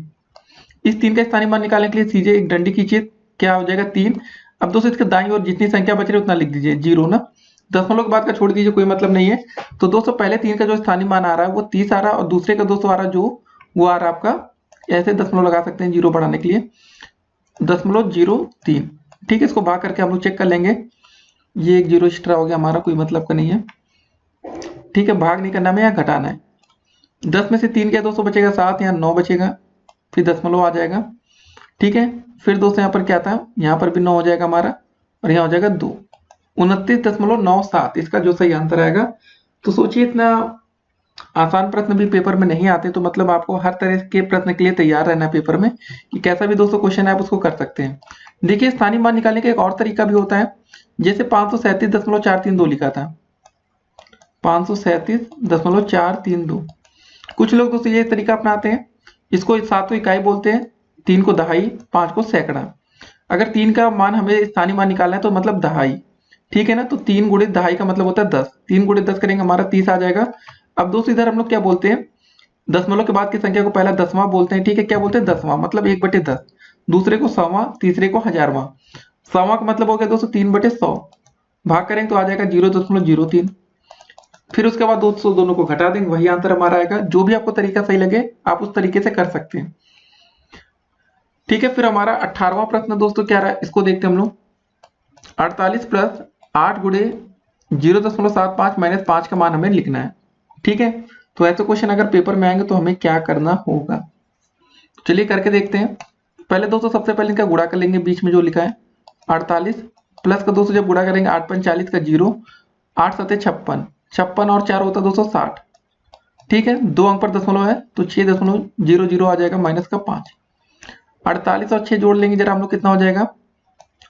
इस 3 का स्थानीय मान निकालने के लिए सीधे एक डंडी खींचिए, क्या हो जाएगा 3। अब दोस्तों इसके दाईं ओर जितनी संख्या बच रही है उतना लिख दीजिए, 0 ना, दशमलव के बाद का छोड़ दीजिए, कोई मतलब नहीं है। तो दोस्तों पहले 3 का जो स्थानीय मान आ रहा है वो 30 आ रहा है, और दूसरे का दोस्तों आ रहा है जो वो आ रहा है आपका, ऐसे दशमलव लगा सकते हैं 0 बढ़ाने के लिए, 0.03। ठीक है, इसको भाग करके हम लोग चेक कर लेंगे, ये एक 0 एक्स्ट्रा हो गया हमारा, कोई मतलब का नहीं है। ठीक है, भाग नहीं करना में या घटाना है। 10 में से 3 गया दोस्तों, बचेगा 7, यहाँ 9 बचेगा, फिर दशमलव आ जाएगा। ठीक है, फिर दोस्तों यहाँ पर क्या था, यहाँ पर भी 9 हो जाएगा हमारा, और यहाँ हो जाएगा 2, 29.97 इसका जो सही आंसर आएगा। तो सोचिए इतना आसान प्रश्न भी पेपर में नहीं आते, तो मतलब आपको हर तरह के प्रश्न के लिए तैयार रहना है पेपर में, कि कैसा भी दोस्तों क्वेश्चन है आप उसको कर सकते हैं। देखिए स्थानीय मान निकालने का एक और तरीका भी होता है, जैसे 537.432 लिखा था, 537.432। कुछ लोग दोस्तों ये तरीका अपनाते हैं, इसको 7 को इकाई बोलते हैं, 3 को दहाई, 5 को सैकड़ा। अगर 3 का मान हमें स्थानीय मान निकालना है तो मतलब दहाई, ठीक है ना, तो 3 गुणित दहाई का मतलब होता है 10, 3 गुणित 10 करेंगे हमारा 30 आ जाएगा। अब दोस्तों इधर हम लोग क्या बोलते हैं, दशमलव के बाद की संख्या को पहला दसवां बोलते हैं, ठीक है, क्या बोलते हैं दसवां, मतलब 1/10, दूसरे को सौवां, तीसरे को हजारवां। सौवां का मतलब हो गया दोस्तों 3/100, भाग करेंगे तो आ जाएगा 0.03। फिर उसके बाद दोस्तों दोनों को घटा देंगे, वही आंसर हमारा आएगा। जो भी आपको तरीका सही लगे आप उस तरीके से कर सकते हैं, ठीक है। फिर हमारा 18वां प्रश्न दोस्तों क्या रहा है, इसको देखते हैं हम लोग। 48 प्लस 8 गुणे 0.75 माइनस 5 का मान हमें लिखना है, ठीक है। तो ऐसे क्वेश्चन अगर पेपर में आएंगे तो हमें क्या करना होगा, चलिए करके देखते हैं। पहले दोस्तों सबसे पहले इनका गुणा कर लेंगे, बीच में जो लिखा है 48 प्लस का दोस्तों जब गुणा करेंगे 8×5 = 40 का 0, 8 × 7 = 56, 56 और 4 होता है दोस्तों 60, ठीक है। 2 अंक पर दशमलव है तो 6.00 आ जाएगा माइनस का 5। 48 और 6 जोड़ लेंगे जरा हम लोग, कितना हो जाएगा,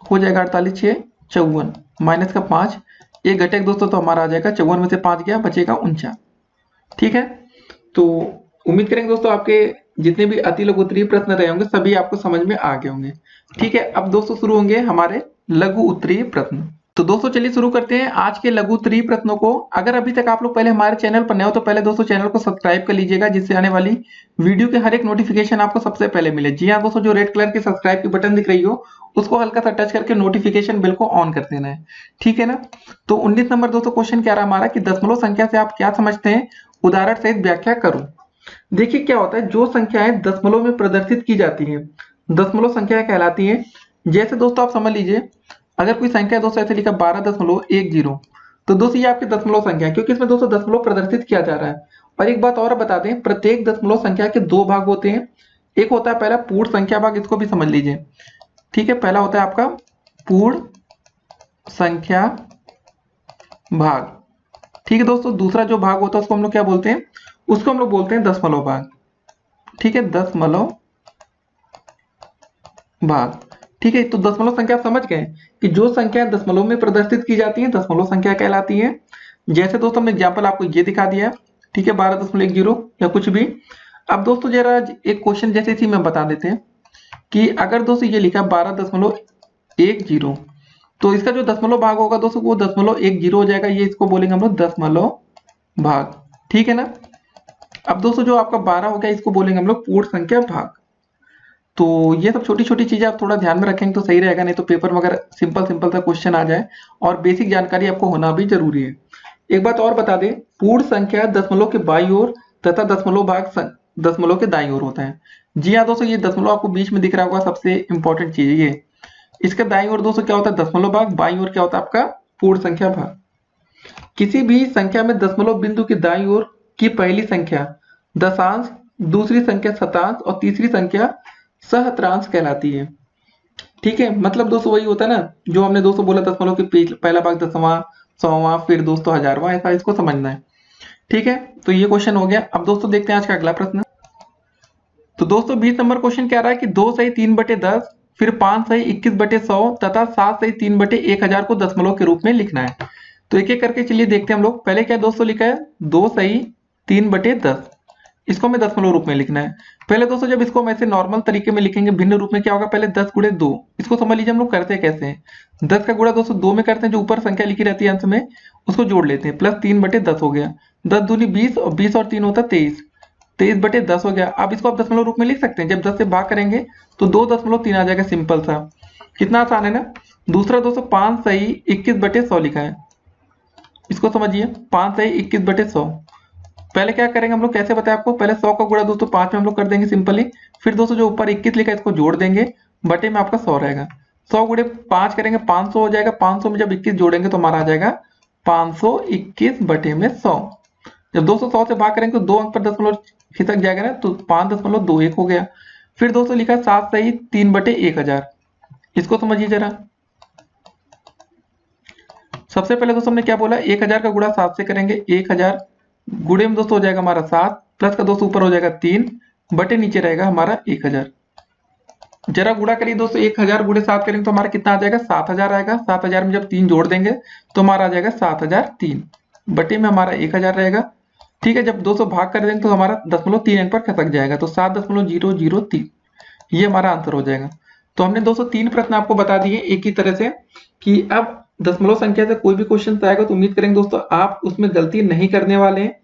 हो जाएगा 48 6 54 माइनस का 5, एक घटेगा दोस्तों तो हमारा आ जाएगा 54 में से 5 गया, बचेगा 49, ठीक है। तो उम्मीद करेंगे दोस्तों आपके जितने भी अति लघु उत्तरीय प्रश्न रहे होंगे सभी आपको समझ में आ गए होंगे, ठीक है। अब दोस्तों शुरू होंगे हमारे लघु उत्तरीय प्रश्न। तो दोस्तों चलिए शुरू करते हैं आज के लघु उत्तरीय प्रश्नों को। अगर अभी तक आप लोग पहले हमारे चैनल पर नए हो तो पहले दोस्तों चैनल को सब्सक्राइब कर लीजिएगा, जिससे आने वाली वीडियो के हर एक नोटिफिकेशन आपको सबसे पहले मिले। जी हाँ दोस्तों, जो रेड कलर की सब्सक्राइब की बटन दिख रही हो उसको हल्का सा टच करके नोटिफिकेशन बिल को ऑन कर देना है, ठीक है ना। तो 19 नंबर दोस्तों क्वेश्चन क्या रहा हमारा, कि दशमलव संख्या से आप क्या समझते हैं, उदाहरण सहित व्याख्या करो। देखिए क्या होता है, जो संख्याएं दशमलव में प्रदर्शित की जाती हैं दशमलव संख्या कहलाती हैं। जैसे दोस्तों आप समझ लीजिए, अगर कोई संख्या दोस्तों ऐसे लिखा 12.10, तो दोस्तों ये आपकी दशमलव संख्या है, क्योंकि इसमें दोस्तों दशमलव प्रदर्शित किया जा रहा है। और एक बात और बता दें, प्रत्येक दशमलव संख्या के 2 भाग होते हैं। एक होता है पहला पूर्ण संख्या भाग, इसको भी समझ लीजिए, ठीक है। पहला होता है आपका पूर्ण संख्या भाग, ठीक है दोस्तों। दूसरा जो भाग होता है उसको हम लोग क्या बोलते हैं, उसको हम लोग बोलते हैं दशमलव भाग, ठीक है, दशमलव भाग, ठीक है। तो दशमलव संख्या आप समझ गए कि जो संख्या दशमलव में प्रदर्शित की जाती है दशमलव संख्या कहलाती है। जैसे दोस्तों हमने एग्जांपल आपको ये दिखा दिया, ठीक है, 12.10 या कुछ भी। अब दोस्तों जरा एक क्वेश्चन जैसे इसी में बता देते हैं कि अगर दोस्तों ये लिखा 12.10, तो इसका जो दशमलव भाग होगा दोस्तों वो 0.10 हो जाएगा, ये इसको बोलेंगे हम लोग दशमलव भाग, ठीक है ना। अब दोस्तों जो आपका 12 हो गया इसको बोलेंगे हम लोग पूर्ण संख्या भाग। तो ये सब छोटी छोटी चीजें आप थोड़ा ध्यान में रखेंगे तो सही रहेगा, नहीं तो पेपर में अगर सिंपल सा क्वेश्चन आ जाए, और बेसिक जानकारी आपको होना भी जरूरी है। एक बात और बता दें, पूर्ण संख्या दशमलव के बाईं ओर तथा दशमलव भाग दशमलव के दाईं ओर होता है। जी हाँ दोस्तों, ये दशमलव आपको बीच में दिख रहा होगा, सबसे इंपॉर्टेंट चीज है ये। इसके दाईं ओर दोस्तों क्या होता है, दशमलव भाग, बाईं ओर क्या होता है आपका पूर्ण संख्या भाग। किसी भी संख्या में दशमलव बिंदु की दाईं ओर की पहली संख्या दशांश, दूसरी संख्या शतांश और तीसरी संख्या सहस्त्रांश कहलाती है, ठीक है। मतलब दोस्तों वही होता है ना जो हमने दोस्तों बोला, दशमलव के पहला भाग दसवां, सौवां, फिर दोस्तों हजारवां, ऐसा इसको समझना है, ठीक है। तो ये क्वेश्चन हो गया। अब दोस्तों देखते हैं आज का अगला प्रश्न। तो दोस्तों 20 नंबर क्वेश्चन क्या रहा है कि 2 सही 3/10, फिर 5 सही 21/100 तथा 7 सही 3/1000 को दशमलव के रूप में लिखना है। तो एक एक करके चलिए देखते हैं हम लोग। पहले क्या दोस्तों लिखा है, 2 सही 3/10, इसको हमें दशमलव रूप में लिखना है। पहले दोस्तों जब इसको हम ऐसे नॉर्मल तरीके में लिखेंगे भिन्न रूप में क्या होगा, पहले 10 गुणे 2, इसको समझ लीजिए हम लोग करते कैसे हैं। 10 का गुणा दोस्तों 2 में करते हैं, जो ऊपर संख्या लिखी रहती है अंश में उसको जोड़ लेते हैं, प्लस 3/10 हो गया, 10 दूनी 20 और 20 और 3 होता है 23, 23/10 हो गया। अब इसको आप दशमलव रूप में लिख सकते हैं, जब 10 से भाग करेंगे तो 2.3 आ जाएगा, सिंपल सा, कितना आसान है ना। दूसरा दोस्तों 5 सही 21/100 लिखा है, इसको समझिए, 5 सही 21/100। पहले क्या करेंगे हम लोग, कैसे बताया आपको, पहले 100 का गुणा दोस्तों 5 में हम लोग कर देंगे सिंपली, फिर दोस्तों जो ऊपर 21 लिखा है इसको जोड़ देंगे, बटे में आपका 100 रहेगा, 100 गुणे 5 करेंगे 500 हो जाएगा, 500 में जब 21 जोड़ेंगे तो हमारा आ जाएगा 521 बटे में 100। जब दोस्तों 100 से भाग करेंगे तो 2 अंक पर दशमलव खिसक जाएगा ना, तो 5.21 हो गया। फिर दोस्तों लिखा 7 सही 3/1000, इसको समझिए जरा। सबसे पहले दोस्तों हमने क्या बोला, 1000 का गुणा 7 से करेंगे, 1000 गुड़े में दोस्तों हो जाएगा हमारा 7, प्लस का दोस्तों ऊपर हो जाएगा 3, बटे नीचे रहेगा हमारा 1000। जरा गुणा करिए दोस्तों, 1000 गुणे 7 करेंगे तो हमारा कितना आ जाएगा, 7000 आएगा। 7000 में जब 3 जोड़ देंगे तो हमारा आ जाएगा 7003, बटे में हमारा 1000 रहेगा। ठीक है, जब 200 भाग कर देंगे तो हमारा 0.3 अंक पर खसक जाएगा, तो 7.003 ये हमारा आंसर हो जाएगा। तो हमने 203 प्रश्न आपको बता दिए एक ही तरह से कि अब दशमलव संख्या से कोई भी क्वेश्चन आएगा तो उम्मीद करेंगे दोस्तों आप उसमें गलती नहीं करने वाले हैं।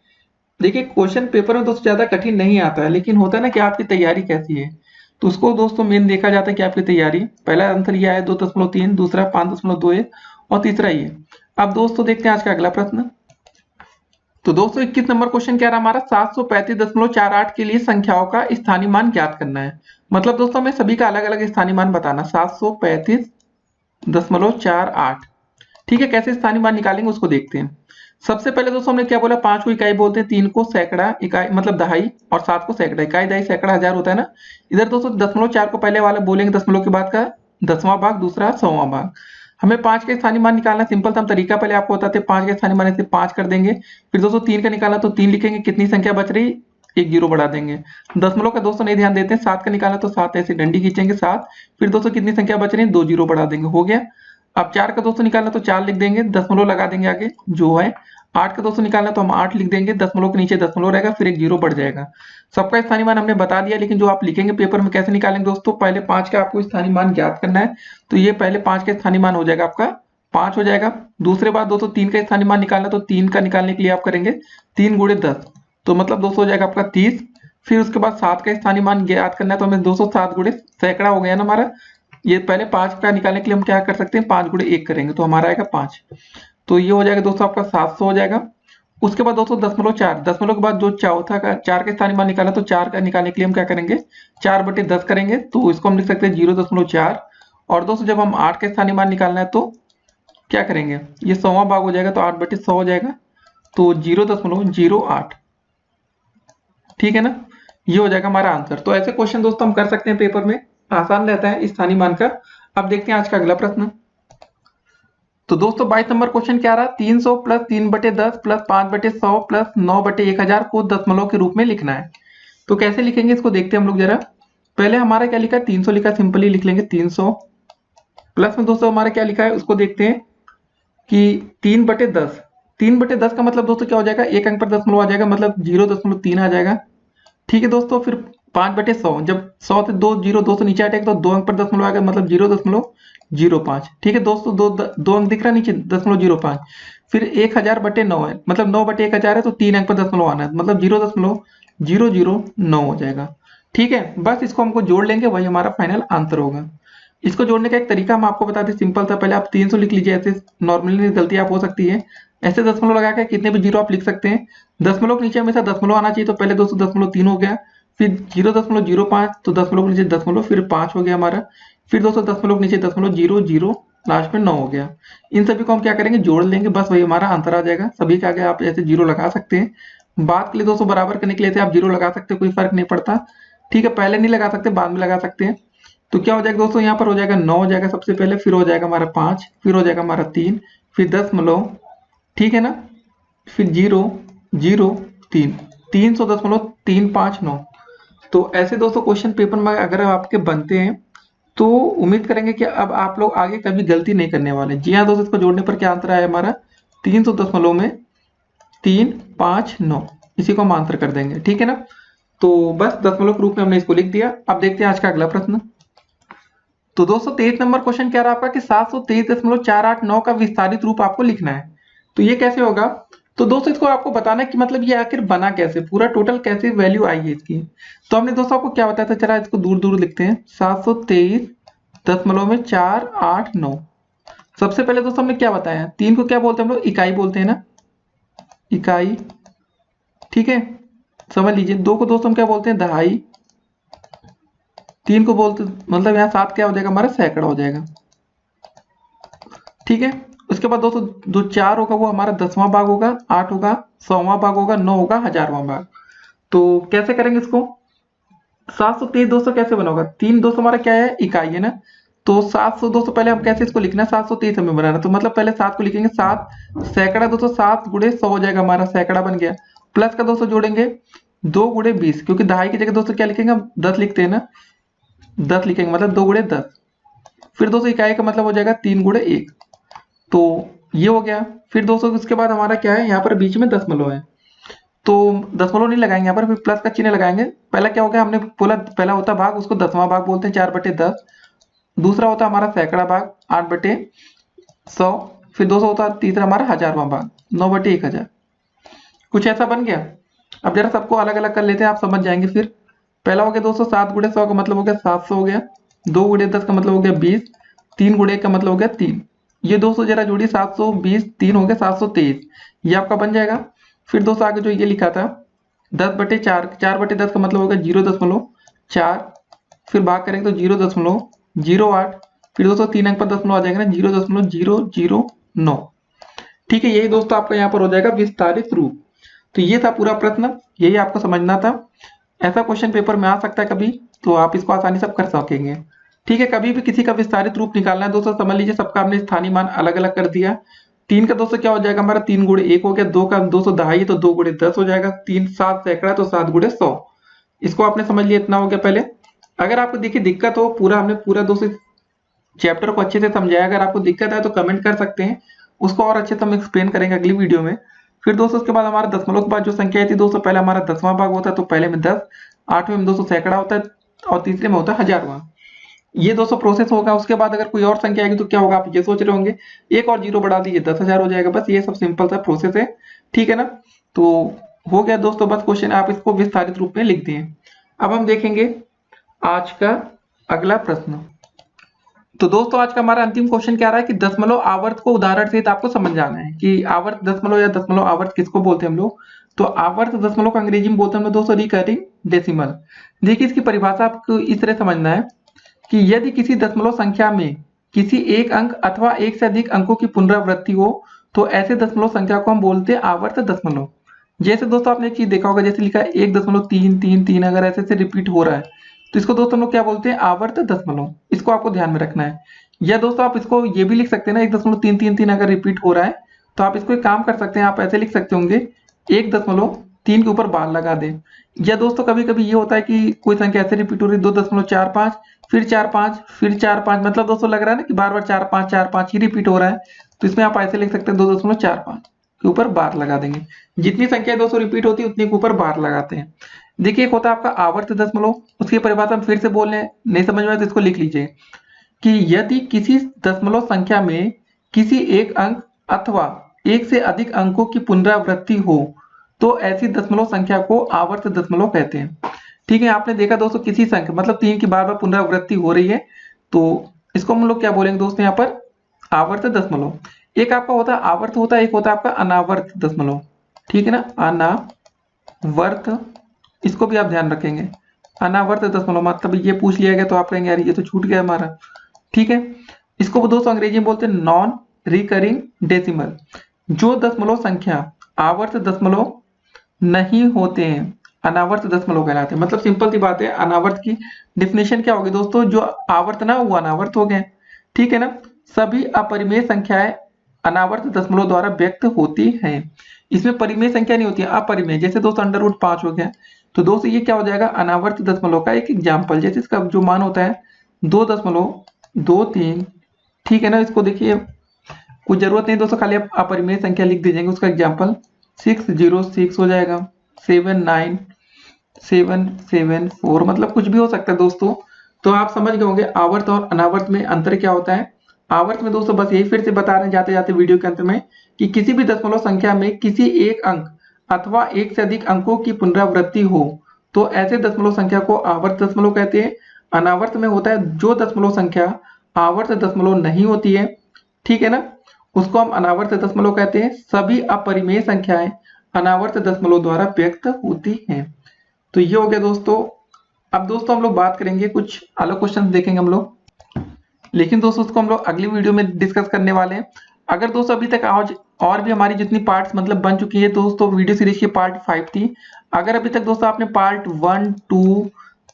देखिए क्वेश्चन पेपर में दोस्तों ज्यादा कठिन नहीं आता है, लेकिन होता है ना कि आपकी तैयारी कैसी है, तो उसको दोस्तों मेन देखा जाता है कि आपकी तैयारी। पहला आंसर ये है 2.3, दूसरा 5.21 और तीसरा ये। अब दोस्तों देखते हैं आज का अगला प्रश्न। तो दोस्तों 21 नंबर क्वेश्चन क्या रहा हमारा, 735.48 के लिए संख्याओं का स्थानीय मान ज्ञात करना है। मतलब दोस्तों हमें सभी का अलग अलग स्थानीय मान बताना, 735.48। ठीक है, कैसे स्थानीय मान निकालेंगे उसको देखते हैं। सबसे पहले दोस्तों हमने क्या बोला, 5 को इकाई बोलते हैं, 3 को सैकड़ा इकाई मतलब दहाई, और 7 को सैकड़ा। इकाई दहाई सैकड़ा हजार होता है ना। इधर दोस्तों 0.4 को पहले वाला बोलेंगे, दशमलव के बाद का 10वां भाग, दूसरा 100वां भाग। हमें 5 का स्थानीय मान निकालना, सिंपल सा हम तरीका पहले आपको बताते हैं। 5 का स्थानीय मान से 5 कर देंगे, फिर दोस्तों 3 का निकालना तो 3 लिखेंगे, कितनी संख्या बच रही, एक जीरो बढ़ा देंगे। दशमलव का दोस्तों नहीं ध्यान देते हैं, 7 का निकालना तो 7 ऐसे डंडी खींचेंगे 7, फिर दोस्तों कितनी संख्या बच रही है, 2 जीरो बढ़ा देंगे, हो गया। अब 4 का दोस्तों निकालना तो 4 लिख देंगे, दशमलव लगा देंगे आगे जो है। 8 का दोस्तों निकालना तो हम 8 लिख देंगे, दशमलव के नीचे दशमलव रहेगा, फिर एक जीरो बढ़ जाएगा। सबका स्थानीय मान हमने बता दिया, लेकिन जो आप लिखेंगे पेपर में कैसे निकालेंगे दोस्तों, पहले 5 का आपको स्थानीय मान ज्ञात करना है। तो ये पहले 5 का स्थानीय मान हो जाएगा आपका 5 हो जाएगा। दूसरे बात दोस्तों 3 का स्थानीय मान निकालना, तो 3 का निकालने के लिए आप करेंगे 3 गुणे 10, तो मतलब दोस्तों हो जाएगा आपका 30। फिर उसके बाद 7 का स्थानीय मान ज्ञात करना है, तो हमें 207 गुणे सैकड़ा हो गया ना हमारा। ये पहले 5 का निकालने के लिए हम क्या कर सकते हैं, 5 गुणे 1 करेंगे तो हमारा आएगा 5। तो ये हो जाएगा दोस्तों आपका 700 हो जाएगा। उसके बाद दोस्तों 0.4, दशमलव के बाद जो चौथा का 4 के स्थानीय मान निकाला, तो 4 का निकालने के लिए हम क्या करेंगे, 4/10 करेंगे, तो इसको हम लिख सकते हैं 0.4। और दोस्तों जब हम 8 के स्थानीय मान निकालना है तो क्या करेंगे, ये 100वां भाग हो जाएगा, तो 8/100 हो जाएगा, तो 0.08। ठीक है ना, ये हो जाएगा हमारा आंसर। तो ऐसे क्वेश्चन दोस्तों हम कर सकते हैं पेपर में, आसान रहता है स्थानीय मान का। अब देखते हैं आज का अगला प्रश्न। तो दोस्तों 22 नंबर क्वेश्चन क्या रहा, 300 प्लस 3/10 प्लस 5/100 प्लस 9/1000 को दशमलव के रूप में लिखना है। तो कैसे लिखेंगे इसको देखते हैं हम लोग जरा। पहले हमारा क्या लिखा है, 300 लिखा, सिंपली लिख लेंगे 300। प्लस में दोस्तों हमारा क्या लिखा है उसको देखते हैं कि 3/10, 3/10 का मतलब दोस्तों क्या हो जाएगा, एक अंक पर दशमलव आ जाएगा, मतलब 0.3 आ जाएगा। ठीक है दोस्तों, फिर 5/100, जब 100 से 2 जीरो 2 से नीचे हटेगा तो 2 अंक पर दशमलव आएगा, मतलब 0.05। ठीक है दोस्तों, दो अंक दिख रहा है नीचे, 0.05। फिर 1000/9 है, मतलब 9/1000 है, तो 3 अंक पर दशमलव आना है, मतलब 0.009 हो जाएगा। ठीक है, बस इसको हमको जोड़ लेंगे, वही हमारा फाइनल आंसर होगा। इसको जोड़ने का एक तरीका हम आपको बताते हैं, सिंपल था। पहले आप 300 लिख लीजिए, ऐसे नॉर्मली गलती आप हो सकती है, ऐसे दशमलव लगा के कितने भी जीरो आप लिख सकते हैं। दशमलव के नीचे हमेशा दशमलव आना चाहिए, तो पहले दोस्तों 0.3 हो गया, फिर 0.05, तो दशमलव के नीचे दशमलव, फिर 5 हो गया हमारा, फिर दोस्तों दशमलव के नीचे दशमलव 0 लास्ट में 9 हो गया। इन सभी को हम क्या करेंगे, जोड़ लेंगे, बस वही हमारा आंसर आ जाएगा। सभी के आगे आप ऐसे जीरो लगा सकते हैं। बात के लिए दोस्तों बराबर करने के लिए आप जीरो लगा सकते हैं, कोई फर्क नहीं पड़ता। ठीक है, पहले नहीं लगा सकते, बाद में लगा सकते हैं। तो क्या हो जाएगा दोस्तों, यहाँ पर हो जाएगा 9 हो जाएगा सबसे पहले, फिर हो जाएगा हमारा 5, फिर हो जाएगा हमारा 3, फिर दशमलव, ठीक है ना, फिर 0.03, 300.359। तो ऐसे दोस्तों क्वेश्चन पेपर में अगर आपके बनते हैं तो उम्मीद करेंगे कि अब आप लोग आगे कभी गलती नहीं करने वाले। जी हाँ दोस्तों, इसको जोड़ने पर क्या आंसर आया हमारा, 300.359, इसी को हम आंसर कर देंगे। ठीक है ना, तो बस दशमलव के रूप में हमने इसको लिख दिया। अब देखते हैं आज का अगला प्रश्न। तो दोस्तों 23 नंबर क्वेश्चन क्या रहा आपका कि 723.489 का विस्तारित रूप आपको लिखना है। तो ये कैसे होगा, तो दोस्तों इसको आपको बताना है कि मतलब ये आखिर बना कैसे, पूरा टोटल कैसे वैल्यू आई है इसकी। तो हमने दोस्तों आपको क्या बताया था, चला इसको दूर दूर लिखते हैं, 723.489। सबसे पहले दोस्तों हमने क्या बताया, 3 को क्या बोलते हैं हम लोग, इकाई बोलते हैं ना, इकाई। ठीक है, समझ लीजिए। 2 को दोस्तों हम क्या बोलते हैं, दहाई। 3 को बोलते मतलब यहाँ 7 क्या हो जाएगा हमारा, सैकड़ा हो जाएगा। ठीक है, उसके बाद दोस्तों जो 4 होगा वो हमारा 10वां भाग होगा, 8 होगा 100वां भाग होगा, 9 होगा 1000वां भाग। तो कैसे करेंगे इसको, 723 दोस्तों कैसे बना होगा, 3 दोस्तों हमारा क्या है, इकाई है ना। तो 700 दोस्तों पहले हम कैसे इसको लिखना है, 723 हमें बनाना, तो मतलब पहले 7 को लिखेंगे, 7 सैकड़ा दोस्तों 7 गुणे 100 हो जाएगा हमारा, सैकड़ा बन गया। प्लस का दोस्तों जोड़ेंगे 2 गुणे 20, क्योंकि दहाई की जगह दोस्तों क्या लिखेंगे हम 10 लिखते हैं ना, 10 लिखेंगे मतलब 2 गुणे 10। फिर दोस्तों इकाई का मतलब हो जाएगा 3 गुणे 1, तो ये हो गया। फिर दोस्तों इसके बाद हमारा क्या है, यहाँ पर बीच में दशमलव है, तो दशमलव नहीं लगाएंगे यहाँ पर, फिर प्लस का चिन्ह लगाएंगे। पहला क्या हो गया, हमने बोला पहला होता भाग, उसको 10वां भाग बोलते हैं 4/10। दूसरा होता हमारा सैकड़ा भाग 8/100। फिर दोस्तों होता तीसरा हमारा 1000वां भाग 9/1000। कुछ ऐसा बन गया। अब जरा सबको अलग अलग कर लेते हैं, आप समझ जाएंगे। फिर पहला हो गया दोस्तों 7 गुणे 100 का मतलब हो गया 700 हो गया। 2 गुणे 10 का मतलब हो गया 20। 3 गुणे 1 का मतलब हो गया 3। ये दोस्तों जरा जोड़िए, 720 3 हो गया 723, ये आपका बन जाएगा। फिर दोस्तों आगे जो ये लिखा था 10/4, 4/10 का मतलब होगा 0.4। फिर भाग करेंगे तो 0.08। फिर दोस्तों 3 अंक पर दशमलव आ जाएगा ना, 0.009। ठीक है, यही दोस्तों आपका यहाँ पर हो जाएगा विस्तारित रूप। तो ये था पूरा प्रश्न, यही आपको समझना था। ऐसा क्वेश्चन पेपर में आ सकता है कभी, तो आप इसको आसानी से कर सकेंगे। ठीक है, कभी भी किसी का विस्तारित रूप निकालना है दोस्तों, समझ लीजिए सबका हमने स्थानीय मान अलग अलग कर दिया। 3 का दोस्तों क्या हो जाएगा हमारा 3 गुणे 1 हो गया। 2 का दोस्तों दहाई, तो 2 गुणे 10 हो जाएगा। 3 7 सैकड़ा, तो 7 गुणे 100। इसको आपने समझ लिया, इतना हो गया पहले। अगर आपको देखिए दिक्कत हो, हमने पूरा दोस्तों चैप्टर को अच्छे से समझाया। अगर आपको दिक्कत है तो कमेंट कर सकते हैं, उसको और अच्छे से हम एक्सप्लेन करेंगे अगली वीडियो में। फिर दोस्तों उसके बाद हमारा दशमलव के बाद जो संख्या थी दोस्तों, पहले हमारा 10वां भाग होता है, तो पहले में 10, 8वें में दोस्तों सैकड़ा होता है, और तीसरे में होता है 1000वां। ये दोस्तों प्रोसेस होगा। उसके बाद अगर कोई और संख्या आएगी तो क्या होगा, आप ये सोच रहे होंगे, एक और जीरो बढ़ा दीजिए 10,000 हो जाएगा। बस ये सब सिंपल सा प्रोसेस है, ठीक है ना। तो हो गया दोस्तों, बस क्वेश्चन आप इसको विस्तारित रूप में लिख दिए। अब हम देखेंगे आज का अगला प्रश्न। तो दोस्तों आज का हमारा अंतिम क्वेश्चन क्या रहा है कि दशमलव आवर्त को उदाहरण सहित आपको समझ जाना है कि आवर्त दशमलव या दशमलव आवर्त किसको बोलते हैं हम लोग। तो आवर्त दशमलव को अंग्रेजी में बोलते हैं हम लोग दोस्तों रिकरिंग डेसिमल। देखिए इसकी परिभाषा आपको इस तरह समझना है कि यदि किसी दशमलव संख्या में किसी एक अंक अथवा एक से अधिक अंकों की पुनरावृत्ति हो तो ऐसे दशमलव संख्या को हम बोलते हैं आवर्त दशमलव। जैसे दोस्तों आपने एक चीज देखा होगा, जैसे लिखा है 1.333, अगर ऐसे से रिपीट हो रहा है तो इसको दोस्तों हम लोग क्या बोलते हैं, आवर्त दशमलव। इसको आपको ध्यान में रखना है। या दोस्तों आप इसको ये भी लिख सकते हैं ना, 1.333 अगर रिपीट हो रहा है तो आप इसको एक काम कर सकते हैं, आप ऐसे लिख सकते होंगे 1.3 के ऊपर बार लगा दें। या दोस्तों कभी कभी ये होता है कि कोई संख्या ऐसे रिपीट हो रही है 2.45, फिर 4-5, फिर 4-5, मतलब दोस्तों लग रहा है ना कि बार बार 4-5 ही रिपीट हो रहा है, तो इसमें आप ऐसे लिख सकते हैं 2.45 के ऊपर बार लगा देंगे। जितनी संख्या दोस्तों रिपीट होती है उतनी के ऊपर बार लगाते हैं। देखिए एक होता है आपका आवर्त दशमलव, उसकी परिभाषा हम फिर से बोल रहे हैं, नहीं समझ में आए तो इसको लिख लीजिए कि यदि किसी दशमलव संख्या में किसी एक अंक अथवा एक से अधिक अंकों की पुनरावृत्ति हो तो ऐसी दशमलव संख्या को आवर्त दशमलव कहते हैं। ठीक है, आपने देखा दोस्तों किसी संख्या मतलब 3 की बार बार पुनरावृत्ति हो रही है तो इसको हम लोग क्या बोलेंगे दोस्तों यहाँ पर, आवर्त दशमलव। एक आपका होता है आवर्त होता है, एक होता है आपका अनावर्त दशमलव। ठीक है ना, अनावर्त, इसको भी आप ध्यान रखेंगे। अनावर्त दशमलव मतलब ये पूछ लिया गया तो आप कहेंगे यार ये तो छूट गया हमारा। ठीक है, इसको दोस्तों अंग्रेजी में बोलते हैं नॉन रिकरिंग डेसिमल। जो दशमलव संख्या आवर्त दशमलव नहीं होते हैं अनावर्त दशमलव कहलाते हैं। मतलब सिंपल सी बात है, अनावर्त की डेफिनेशन क्या होगी दोस्तों, जो आवर्त ना वो अनावर्त हो गए। ठीक है ना, सभी अपरिमेय संख्याएं अनावर्त दशमलव द्वारा व्यक्त होती हैं। इसमें परिमेय संख्या नहीं होती है, अपरिमेय। जैसे दोस्तों √5 हो गया, तो दोस्तों ये क्या हो जाएगा, अनावर्त दशमलव का एक एग्जाम्पल। जैसे इसका जो मान होता है 2.23। ठीक है ना, इसको देखिए कुछ जरूरत नहीं दोस्तों, खाली आप अपरिमेय संख्या लिख दीजिएंगे। उसका एग्जाम्पल 606 हो जाएगा, 79774, मतलब कुछ भी हो सकता है दोस्तों। तो आप समझ गए होंगे आवर्त और अनावर्त में अंतर क्या होता है। आवर्त में दोस्तों बस यही फिर से बता रहे हैं जाते जाते वीडियो के अंत में कि किसी भी दशमलव संख्या में किसी एक अंक अथवा एक से अधिक अंकों की पुनरावृत्ति हो तो ऐसे दशमलव संख्या को आवर्त दशमलव कहते हैं। अनावर्त में होता है जो दशमलव संख्या आवर्त दशमलव नहीं होती है, ठीक है ना, उसको हम अनावर्त दशमलव कहते हैं। सभी अपरिमेय संख्याएं अनावर्त दशमलव द्वारा व्यक्त होती हैं। तो ये हो गया दोस्तों। अब दोस्तों हम लोग बात करेंगे, कुछ अलग क्वेश्चन देखेंगे हम लोग, लेकिन दोस्तों उसको हम लोग अगली वीडियो में डिस्कस करने वाले हैं। अगर दोस्तों अभी तक आज और भी हमारी जितनी पार्ट्स मतलब बन चुकी है दोस्तों, वीडियो सीरीज की पार्ट 5 थी। अगर अभी तक दोस्तों आपने पार्ट 1, 2,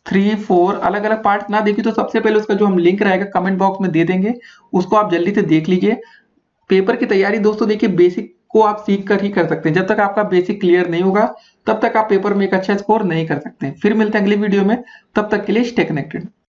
3, 4 अलग अलग पार्ट ना देखी तो सबसे पहले उसका जो हम लिंक रहेगा कमेंट बॉक्स में दे देंगे, उसको आप जल्दी से देख लीजिए। पेपर की तैयारी दोस्तों देखिए बेसिक को आप सीख कर ही कर सकते हैं। जब तक आपका बेसिक क्लियर नहीं होगा तब तक आप पेपर में एक अच्छा स्कोर नहीं कर सकते। फिर मिलते हैं अगली वीडियो में, तब तक के लिए स्टे कनेक्टेड।